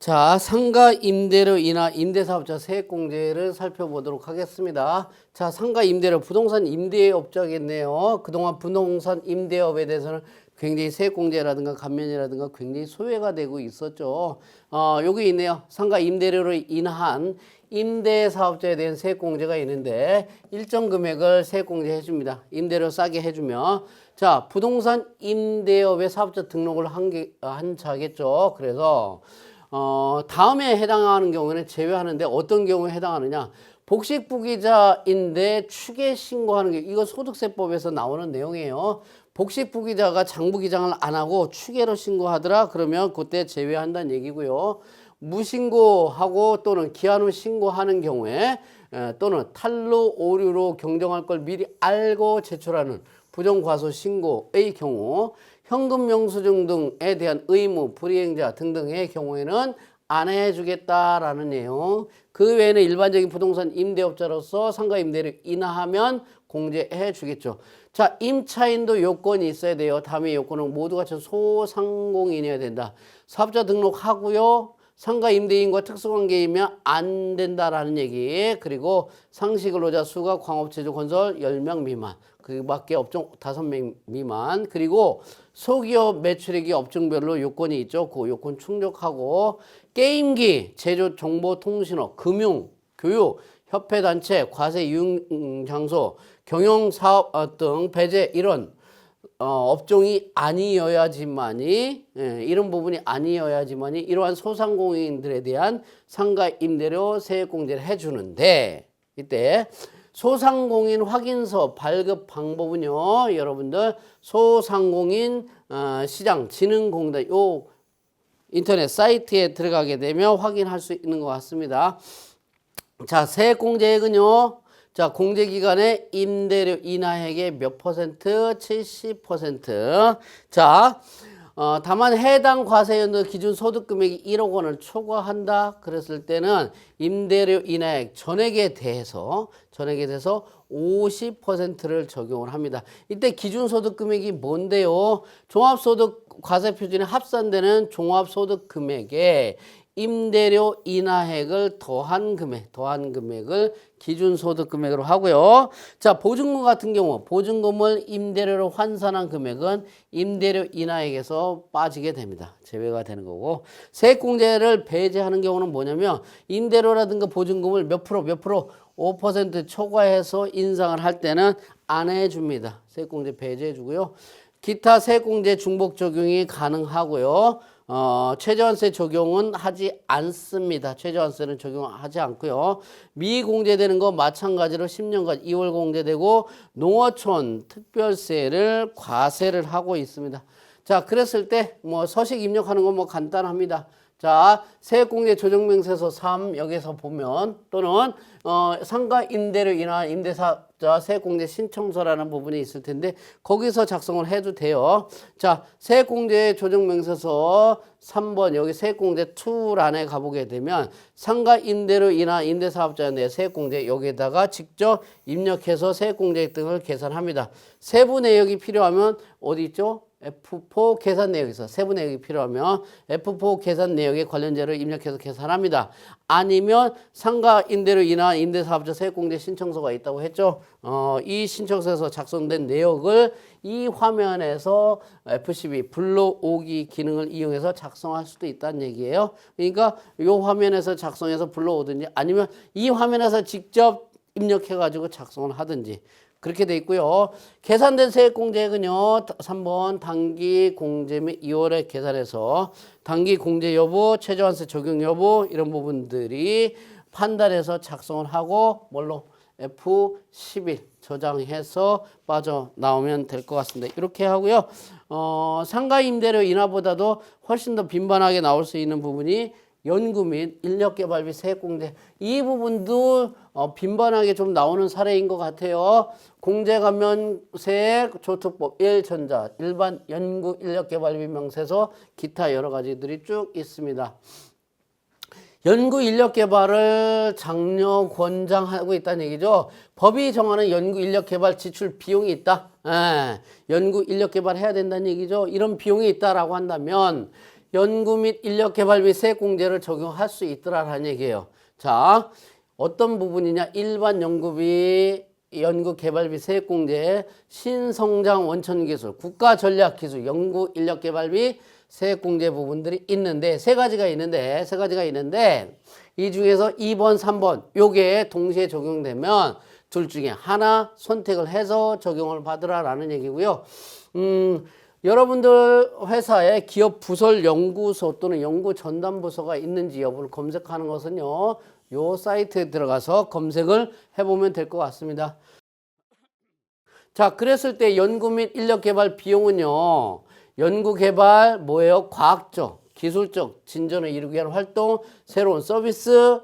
자, 상가 임대료 인하 임대사업자 세액공제를 살펴보도록 하겠습니다. 자, 상가 임대료 부동산 임대업자겠네요. 그동안 부동산 임대업에 대해서는 굉장히 세액공제라든가 감면이라든가 굉장히 소외가 되고 있었죠. 여기 있네요. 상가 임대료로 인한 임대사업자에 대한 세액공제가 있는데 일정 금액을 세액공제 해줍니다. 임대료 싸게 해주면. 자, 부동산 임대업의 사업자 등록을 한 자겠죠. 그래서 다음에 해당하는 경우에는 제외하는데 어떤 경우에 해당하느냐. 복식부기자인데 추계 신고하는 게 이거 소득세법에서 나오는 내용이에요. 복식부기자가 장부기장을 안 하고 추계로 신고하더라. 그러면 그때 제외한다는 얘기고요. 무신고하고 또는 기한 후 신고하는 경우에 또는 탈루 오류로 경정할 걸 미리 알고 제출하는 부정과소 신고의 경우 현금 영수증 등에 대한 의무, 불이행자 등등의 경우에는 안 해주겠다라는 내용. 그 외에는 일반적인 부동산 임대업자로서 상가 임대를 인하하면 공제해 주겠죠. 자, 임차인도 요건이 있어야 돼요. 다음의 요건은 모두 갖춘 소상공인이어야 된다. 사업자 등록하고요. 상가 임대인과 특수관계이면 안 된다라는 얘기. 그리고 상시근로자 수가 광업체조 건설 10명 미만. 그밖에 업종 5명 미만. 그리고 소기업 매출액이 업종별로 요건이 있죠. 그 요건 충족하고 게임기, 제조정보통신업, 금융, 교육, 협회단체, 과세 유흥장소, 경영사업 등 배제 이런 업종이 아니어야지만이 이런 부분이 아니어야지만이 이러한 소상공인들에 대한 상가 임대료 세액공제를 해주는데 이때 소상공인 확인서 발급 방법은요. 여러분들 소상공인 시장진흥공단 요 인터넷 사이트에 들어가게 되면 확인할 수 있는 것 같습니다. 자, 세액공제액은요. 자, 공제기간에 임대료 인하액의 몇 퍼센트? 70%. 자, 다만 해당 과세연도 기준 소득금액이 1억 원을 초과한다. 그랬을 때는 임대료 인하액 전액에 대해서 50%를 적용을 합니다. 이때 기준 소득금액이 뭔데요? 종합소득 과세표준에 합산되는 종합소득금액에 임대료 인하액을 더한 금액을 기준소득금액으로 하고요. 자, 보증금 같은 경우 보증금을 임대료로 환산한 금액은 임대료 인하액에서 빠지게 됩니다. 제외가 되는 거고 세액공제를 배제하는 경우는 뭐냐면 임대료라든가 보증금을 몇 프로 5% 초과해서 인상을 할 때는 안 해줍니다. 세액공제 배제해 주고요. 기타 세액공제 중복 적용이 가능하고요. 최저한세 적용은 하지 않습니다. 최저한세는 적용하지 않고요. 미공제되는 거 마찬가지로 10년간 2월 공제되고 농어촌 특별세를 과세를 하고 있습니다. 자, 그랬을 때 뭐 서식 입력하는 건 뭐 간단합니다. 자, 세액공제 조정명세서 3 여기서 보면 또는 상가 임대료 인하 임대사업자 세액공제 신청서라는 부분이 있을 텐데 거기서 작성을 해도 돼요. 자, 세액공제 조정명세서 3번 여기 세액공제 2란에 가보게 되면 상가 임대료 인하 임대사업자 내 세액공제 여기에다가 직접 입력해서 세액공제액 등을 계산합니다. 세부 내역이 필요하면 어디 있죠? F4 계산 내역이 있어. 세부 내역이 필요하면 F4 계산 내역에 관련자를 입력해서 계산합니다. 아니면 상가 임대료 인하 임대사업자 세액공제 신청서가 있다고 했죠. 이 신청서에서 작성된 내역을 이 화면에서 F12 불러오기 기능을 이용해서 작성할 수도 있다는 얘기예요. 그러니까 이 화면에서 작성해서 불러오든지 아니면 이 화면에서 직접 입력해가지고 작성을 하든지 그렇게 돼 있고요. 계산된 세액공제액은요. 3번 단기 공제 및 2월에 계산해서 단기 공제 여부, 최저한세 적용 여부 이런 부분들이 판단해서 작성을 하고 뭘로 F11 저장해서 빠져나오면 될 것 같습니다. 이렇게 하고요. 상가 임대료 인하보다도 훨씬 더 빈번하게 나올 수 있는 부분이 연구 및 인력개발비 세액공제 이 부분도 빈번하게 좀 나오는 사례인 것 같아요. 공제감면세액 조특법 1전자 일반 연구 인력개발비 명세서 기타 여러 가지들이 쭉 있습니다. 연구 인력 개발을 장려 권장하고 있다는 얘기죠. 법이 정하는 연구 인력 개발 지출 비용이 있다. 연구 인력 개발 해야 된다는 얘기죠. 이런 비용이 있다라고 한다면 연구 및 인력개발비 세액공제를 적용할 수 있더라라는 얘기예요. 자, 어떤 부분이냐? 일반 연구비, 연구개발비 세액공제, 신성장 원천기술, 국가전략기술, 연구 인력개발비 세액공제 부분들이 있는데 세 가지가 있는데 이 중에서 2번, 3번 요게 동시에 적용되면 둘 중에 하나 선택을 해서 적용을 받으라라는 얘기고요. 여러분들 회사에 기업 부설 연구소 또는 연구 전담부서가 있는지 여부를 검색하는 것은요. 요 사이트에 들어가서 검색을 해보면 될 것 같습니다. 자, 그랬을 때 연구 및 인력개발 비용은요. 연구개발 뭐예요? 과학적, 기술적 진전을 이루기 위한 활동, 새로운 서비스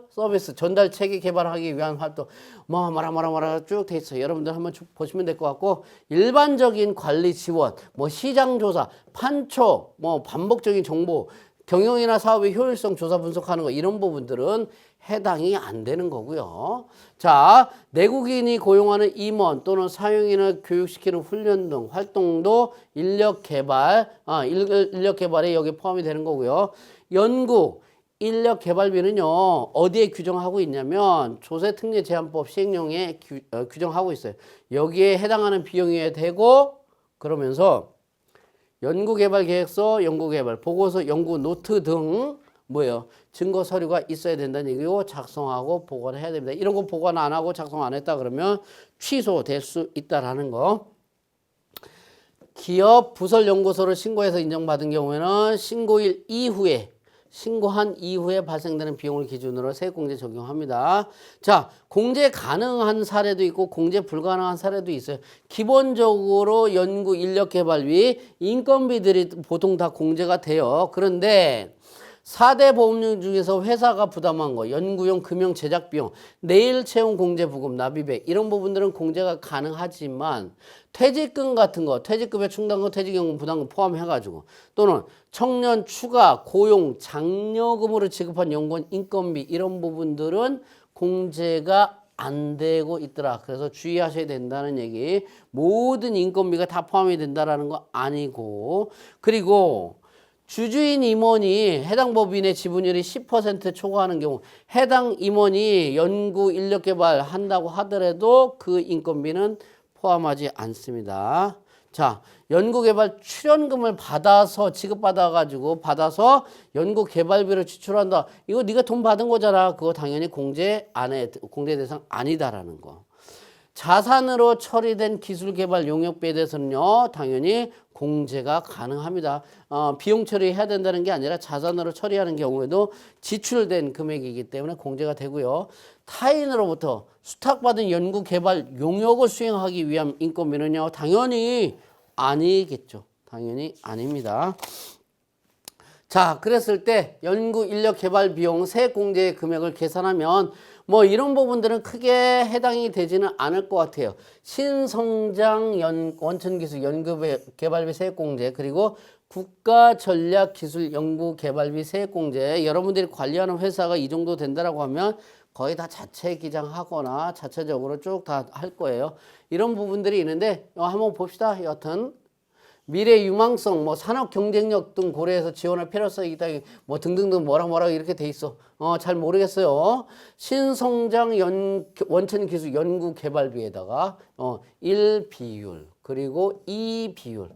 전달 체계 개발하기 위한 활동 뭐라 쭉 돼 있어요. 여러분들 한번 보시면 될 것 같고 일반적인 관리 지원, 뭐 시장 조사, 판촉, 뭐 반복적인 정보, 경영이나 사업의 효율성 조사 분석하는 거 이런 부분들은 해당이 안 되는 거고요. 자, 내국인이 고용하는 임원 또는 사용인을 교육시키는 훈련 등 활동도 인력개발에 여기 포함이 되는 거고요. 연구, 인력개발비는요. 어디에 규정하고 있냐면 조세특례제한법 시행령에 규정하고 있어요. 여기에 해당하는 비용이 되고 그러면서 연구개발계획서, 연구개발, 보고서, 연구노트 등 뭐예요? 증거 서류가 있어야 된다는 얘기고 작성하고 보관을 해야 됩니다. 이런 거 보관 안 하고 작성 안 했다 그러면 취소될 수 있다라는 거. 기업 부설 연구소를 신고해서 인정받은 경우에는 신고한 이후에 발생되는 비용을 기준으로 세액공제 적용합니다. 자, 공제 가능한 사례도 있고 공제 불가능한 사례도 있어요. 기본적으로 연구 인력개발비, 인건비들이 보통 다 공제가 돼요. 그런데 4대 보험료 중에서 회사가 부담한 거, 연구용 금형 제작 비용, 내일 채용 공제 부금, 납입액 이런 부분들은 공제가 가능하지만 퇴직금 같은 거, 퇴직급여 충당금, 퇴직연금 부담금 포함해가지고 또는 청년 추가, 고용, 장려금으로 지급한 연구원 인건비 이런 부분들은 공제가 안 되고 있더라. 그래서 주의하셔야 된다는 얘기. 모든 인건비가 다 포함이 된다라는 거 아니고 그리고 주주인 임원이 해당 법인의 지분율이 10% 초과하는 경우 해당 임원이 연구 인력개발 한다고 하더라도 그 인건비는 포함하지 않습니다. 자, 연구개발 출연금을 받아서 지급받아가지고 받아서 연구개발비를 지출한다. 이거 네가 돈 받은 거잖아. 그거 당연히 공제 대상 아니다라는 거. 자산으로 처리된 기술개발 용역비에 대해서는요. 당연히 공제가 가능합니다. 비용 처리해야 된다는 게 아니라 자산으로 처리하는 경우에도 지출된 금액이기 때문에 공제가 되고요. 타인으로부터 수탁받은 연구개발 용역을 수행하기 위한 인건비는요. 당연히 아니겠죠. 당연히 아닙니다. 자, 그랬을 때 연구 인력 개발 비용 세액공제 금액을 계산하면 뭐 이런 부분들은 크게 해당이 되지는 않을 것 같아요. 신성장 원천기술 연구개발비 세액공제 그리고 국가전략기술연구개발비 세액공제 여러분들이 관리하는 회사가 이 정도 된다라고 하면 거의 다 자체 기장하거나 자체적으로 쭉 다 할 거예요. 이런 부분들이 있는데 한번 봅시다. 여하튼 미래 유망성, 뭐 산업 경쟁력 등 고려해서 지원할 필요성이 있다. 뭐 등등등 뭐라 이렇게 돼 있어. 잘 모르겠어요. 신성장 원천 기술 연구 개발비에다가 1 비율 그리고 2 비율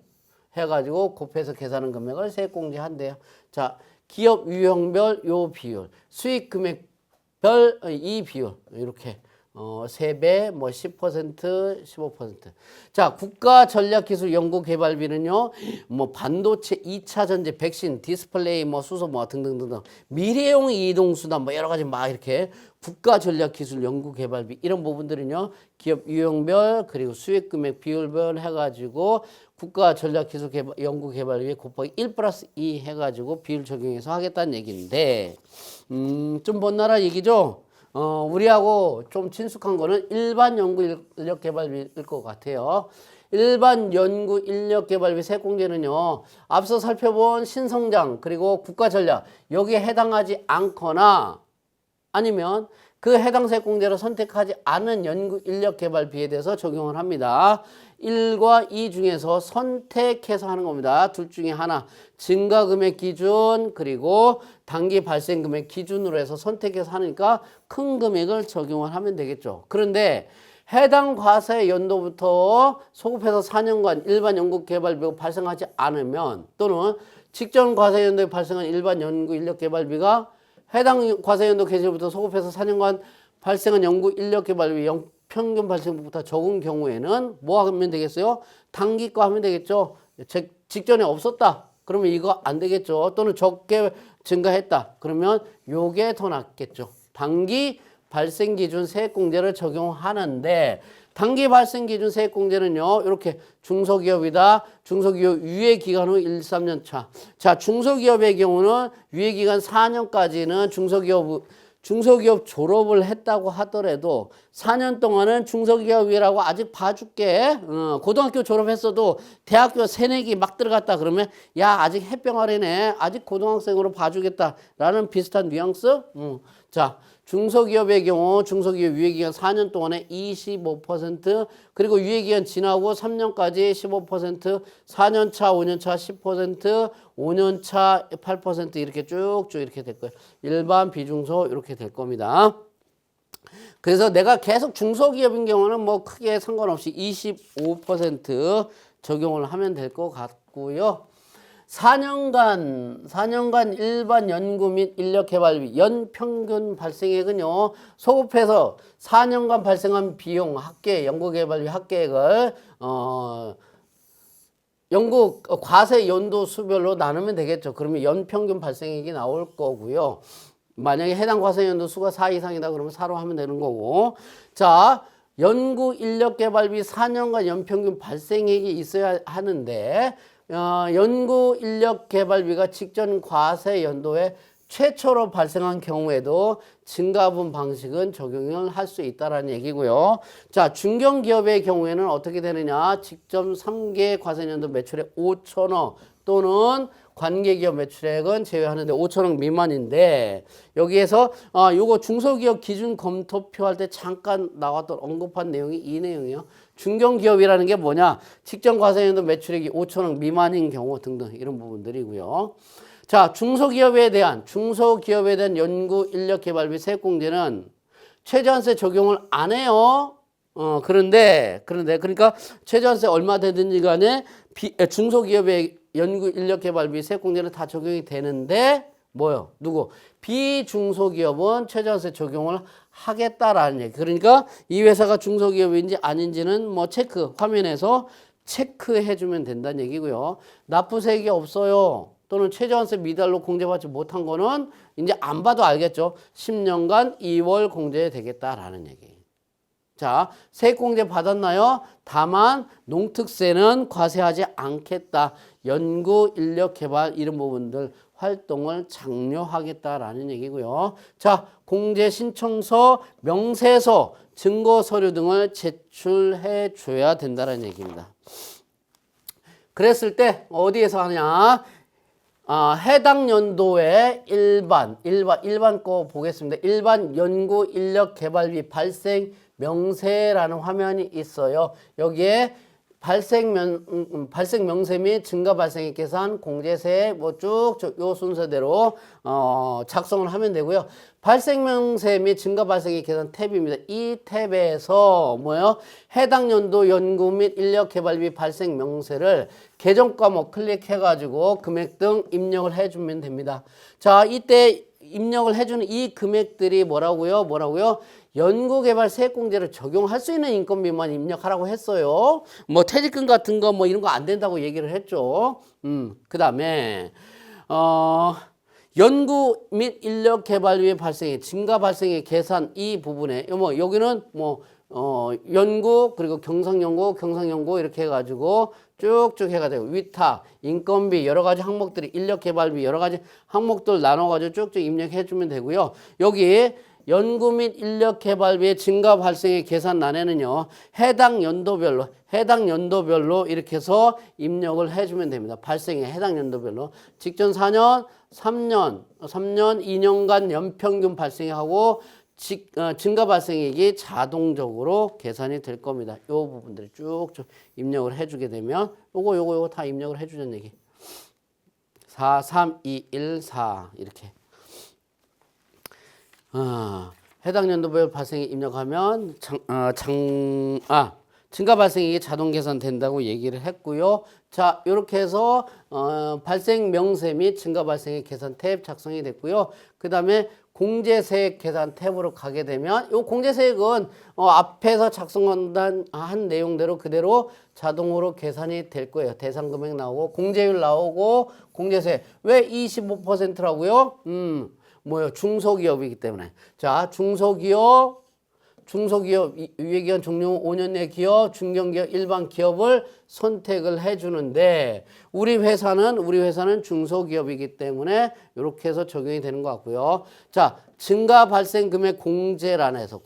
해가지고 곱해서 계산한 금액을 세액공제한대요. 자, 기업 유형별 요 비율, 수익 금액별 이 비율 이렇게. 3배, 뭐 10%, 15%. 자, 국가전략기술연구개발비는요, 뭐 반도체, 2차 전지, 백신, 디스플레이, 뭐 수소, 뭐 등등등등. 미래용 이동수단, 뭐 여러 가지 막 이렇게 국가전략기술연구개발비 이런 부분들은요, 기업 유형별 그리고 수익금액 비율별 해가지고 국가전략기술연구개발비 곱하기 1+2 해가지고 비율 적용해서 하겠다는 얘기인데, 좀 먼 나라 얘기죠? 우리하고 좀 친숙한 거는 일반 연구 인력 개발비일 것 같아요. 일반 연구 인력 개발비 세액공제는요. 앞서 살펴본 신성장 그리고 국가전략 여기에 해당하지 않거나 아니면 그 해당 세액공제를 선택하지 않은 연구 인력 개발비에 대해서 적용을 합니다. 1과 2 중에서 선택해서 하는 겁니다. 둘 중에 하나. 증가 금액 기준 그리고 단기 발생 금액 기준으로 해서 선택해서 하니까 큰 금액을 적용을 하면 되겠죠. 그런데 해당 과세 연도부터 소급해서 4년간 일반 연구 개발비가 발생하지 않으면 또는 직전 과세 연도에 발생한 일반 연구 인력 개발비가 해당 과세 연도 개시부터 소급해서 4년간 발생한 연구 인력 개발비 평균 발생부터 적은 경우에는 뭐 하면 되겠어요? 단기과 하면 되겠죠. 직전에 없었다. 그러면 이거 안 되겠죠. 또는 적게 증가했다. 그러면 요게 더 낫겠죠. 단기 발생 기준 세액공제를 적용하는데 단기 발생 기준 세액공제는요. 이렇게 중소기업이다. 중소기업 유예기간 후 1, 3년 차. 자, 중소기업의 경우는 유예기간 4년까지는 중소기업 졸업을 했다고 하더라도 4년 동안은 중소기업이라고 아직 봐줄게. 고등학교 졸업했어도 대학교 새내기 막 들어갔다 그러면 야 아직 햇병아래네. 아직 고등학생으로 봐주겠다라는 비슷한 뉘앙스. 자, 중소기업의 경우 중소기업 유예기간 4년 동안에 25% 그리고 유예기간 지나고 3년까지 15% 4년차 5년차 10% 5년차 8% 이렇게 쭉쭉 이렇게 될 거예요. 일반 비중소 이렇게 될 겁니다. 그래서 내가 계속 중소기업인 경우는 뭐 크게 상관없이 25% 적용을 하면 될 것 같고요. 4년간 일반 연구 및 인력개발비 연평균 발생액은요. 소급해서 4년간 발생한 비용 합계 연구개발비 합계액을 연구 과세 연도 수별로 나누면 되겠죠. 그러면 연평균 발생액이 나올 거고요. 만약에 해당 과세 연도 수가 4 이상이다 그러면 4로 하면 되는 거고. 자, 연구 인력개발비 4년간 연평균 발생액이 있어야 하는데 연구 인력 개발비가 직전 과세 연도에 최초로 발생한 경우에도 증가분 방식은 적용을 할 수 있다는 얘기고요. 자, 중견기업의 경우에는 어떻게 되느냐? 직전 3개 과세 연도 매출액 5천억 또는 관계기업 매출액은 제외하는데 5천억 미만인데 여기에서 요거 중소기업 기준 검토표 할 때 잠깐 나왔던 언급한 내용이 이 내용이에요. 중견기업이라는 게 뭐냐? 직전 과세연도 매출액이 5천억 미만인 경우 등등 이런 부분들이고요. 자, 중소기업에 대한 연구 인력 개발비 세액공제는 최저한세 적용을 안 해요. 그러니까 최저한세 얼마 되든지 간에 중소기업의 연구 인력 개발비 세액공제는 다 적용이 되는데 뭐요? 누구? 비중소기업은 최저한세 적용을 하겠다라는 얘기. 그러니까 이 회사가 중소기업인지 아닌지는 뭐 화면에서 체크해 주면 된다는 얘기고요. 납부세액이 없어요. 또는 최저한세 미달로 공제받지 못한 거는 이제 안 봐도 알겠죠. 10년간 2월 공제되겠다라는 얘기. 자, 세액공제 받았나요? 다만 농특세는 과세하지 않겠다. 연구, 인력 개발 이런 부분들 활동을 장려하겠다라는 얘기고요. 자, 공제 신청서, 명세서, 증거 서류 등을 제출해 줘야 된다는 얘기입니다. 그랬을 때 어디에서 하냐? 해당 연도에 일반 거 보겠습니다. 일반 연구 인력 개발비 발생 명세라는 화면이 있어요. 여기에 발생 명세 및 증가 발생액 계산, 공제세 뭐 쭉쭉 요 순서대로 작성을 하면 되고요. 발생 명세 및 증가 발생액 계산 탭입니다. 이 탭에서 뭐요? 해당 연도 연구 및 인력 개발비 발생 명세를 계정 과목 클릭해 가지고 금액 등 입력을 해 주면 됩니다. 자, 이때 입력을 해 주는 이 금액들이 뭐라고요? 연구개발 세액공제를 적용할 수 있는 인건비만 입력하라고 했어요. 뭐 퇴직금 같은 거 뭐 이런 거 안 된다고 얘기를 했죠. 그 다음에 연구 및 인력 개발비 발생의 증가 발생의 계산 이 부분에 뭐 여기는 뭐 연구 그리고 경상연구 이렇게 해가지고 쭉쭉 해가지고 위탁, 인건비 여러 가지 항목들이 인력 개발비 여러 가지 항목들 나눠가지고 쭉쭉 입력해 주면 되고요. 여기 연구 및 인력 개발비의 증가 발생의 계산란에는요. 해당 연도별로 이렇게 해서 입력을 해주면 됩니다. 발생의 해당 연도별로. 직전 4년, 3년, 2년간 연평균 발생하고 증가 발생액이 자동적으로 계산이 될 겁니다. 요 부분들을 쭉쭉 입력을 해주게 되면 요거 다 입력을 해주는 얘기. 4, 3, 2, 1, 4 이렇게. 해당 연도별 발생액 입력하면 증가 발생액이 자동 계산된다고 얘기를 했고요. 자, 이렇게 해서 발생 명세 및 증가 발생액 계산 탭 작성이 됐고요. 그 다음에 공제세액 계산 탭으로 가게 되면 이 공제세액은 앞에서 작성한 내용대로 그대로 자동으로 계산이 될 거예요. 대상 금액 나오고 공제율 나오고 공제세 왜 25%라고요? 뭐요? 중소기업이기 때문에. 자, 중소기업 유예기간 종료 5년 내 기업, 중견기업, 일반 기업을 선택을 해주는데 우리 회사는 중소기업이기 때문에 이렇게 해서 적용이 되는 것 같고요. 자, 증가 발생 금액 공제란에서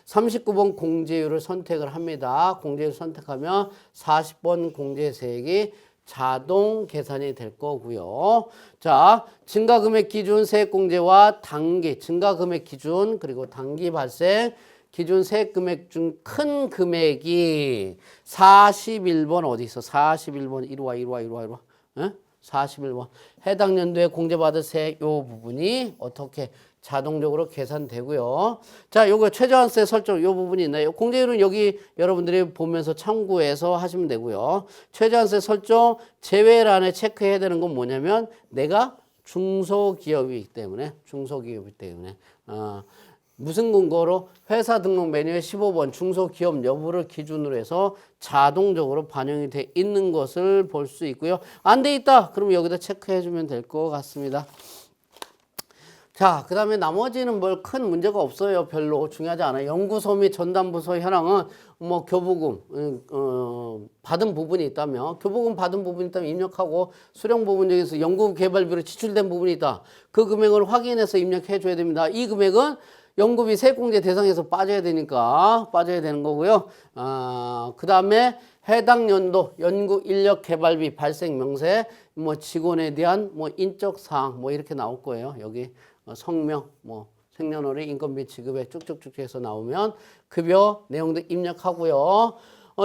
39번 공제율을 선택을 합니다. 공제율 선택하면 40번 공제세액이 자동 계산이 될 거고요. 자, 증가금액 기준 세액공제와 단기 증가금액 기준 그리고 단기 발생 기준 세액금액 중 큰 금액이 41번 어디 있어? 41번 이리 와. 에? 41번 해당 연도에 공제받을 세액 요 부분이 어떻게 자동적으로 계산되고요. 자, 요거 최저한세 설정 요 부분이 있나요? 공제율은 여기 여러분들이 보면서 참고해서 하시면 되고요. 최저한세 설정 제외란에 체크해야 되는 건 뭐냐면 내가 중소기업이기 때문에 무슨 근거로 회사 등록 메뉴에 15번 중소기업 여부를 기준으로 해서 자동적으로 반영이 돼 있는 것을 볼 수 있고요. 안 돼 있다. 그럼 여기다 체크해 주면 될 것 같습니다. 자, 그 다음에 나머지는 뭘 큰 문제가 없어요. 별로 중요하지 않아요. 연구소 및 전담부서 현황은 뭐 교부금 받은 부분이 있다면 교부금 받은 부분이 있다면 입력하고 수령 부분 중에서 연구개발비로 지출된 부분이 있다. 그 금액을 확인해서 입력해 줘야 됩니다. 이 금액은 연구비 세액공제 대상에서 빠져야 되니까 빠져야 되는 거고요. 그 다음에 해당 연도 연구 인력 개발비 발생 명세 뭐 직원에 대한 뭐 인적 사항 뭐 이렇게 나올 거예요. 여기 성명 뭐 생년월일 인건비 지급에 쭉쭉쭉 해서 나오면 급여 내용도 입력하고요.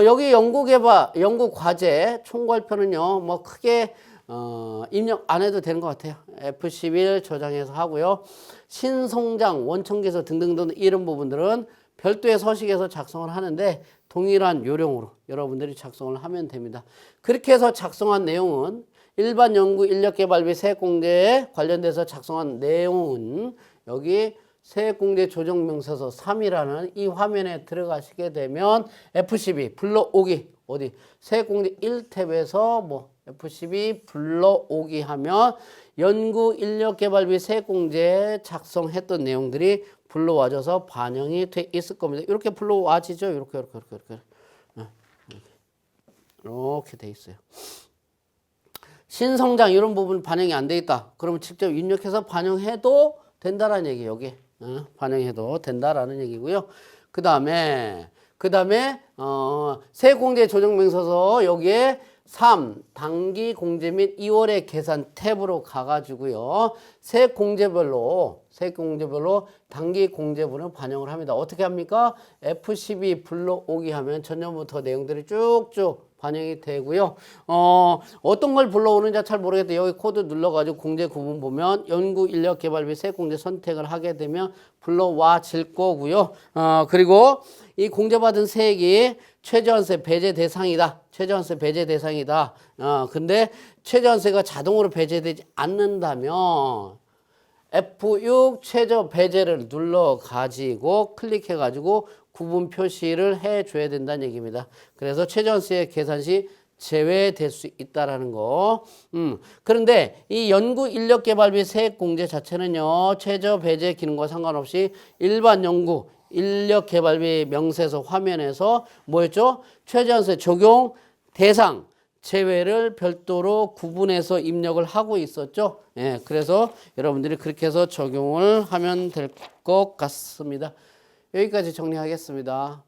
여기 연구 과제 총괄표는요 뭐 크게 입력 안 해도 되는 것 같아요. F11 저장해서 하고요. 신송장, 원청계서 등등등 이런 부분들은 별도의 서식에서 작성을 하는데 동일한 요령으로 여러분들이 작성을 하면 됩니다. 그렇게 해서 작성한 내용은 일반 연구 인력개발비 세액공제에 관련돼서 작성한 내용은 여기 세액공제 조정명세서 3이라는 이 화면에 들어가시게 되면 F12 불러오기 어디 세액공제 1탭에서 뭐 F12 불러오기 하면 연구 인력개발비 세액공제에 작성했던 내용들이 불러와져서 반영이 돼 있을 겁니다. 이렇게 불러와지죠. 이렇게 돼 있어요. 신성장 이런 부분 반영이 안 돼 있다. 그러면 직접 입력해서 반영해도 된다라는 얘기 여기 반영해도 된다라는 얘기고요. 그 다음에 세액공제 조정명세서 여기에 3. 단기 공제 및 2월의 계산 탭으로 가가지고요. 세액공제별로 단기 공제분을 반영을 합니다. 어떻게 합니까? F12 불러오기 하면 전년부터 내용들이 쭉쭉 반영이 되고요. 어떤 걸 불러오는지 잘 모르겠는데 여기 코드 눌러가지고 공제 구분 보면 연구 인력 개발비 세액공제 선택을 하게 되면 불러와질 거고요. 그리고 이 공제받은 세액이 최저한세 배제 대상이다. 근데 최저한세가 자동으로 배제되지 않는다면 F6 최저 배제를 눌러가지고 클릭해가지고 구분 표시를 해줘야 된다는 얘기입니다. 그래서 최저한세 계산 시 제외될 수 있다라는 거. 그런데 이 연구 인력 개발비 세액 공제 자체는요, 최저 배제 기능과 상관없이 일반 연구 인력 개발비 명세서 화면에서 뭐였죠? 최저한세 적용 대상 제외를 별도로 구분해서 입력을 하고 있었죠. 예, 그래서 여러분들이 그렇게 해서 적용을 하면 될 것 같습니다. 여기까지 정리하겠습니다.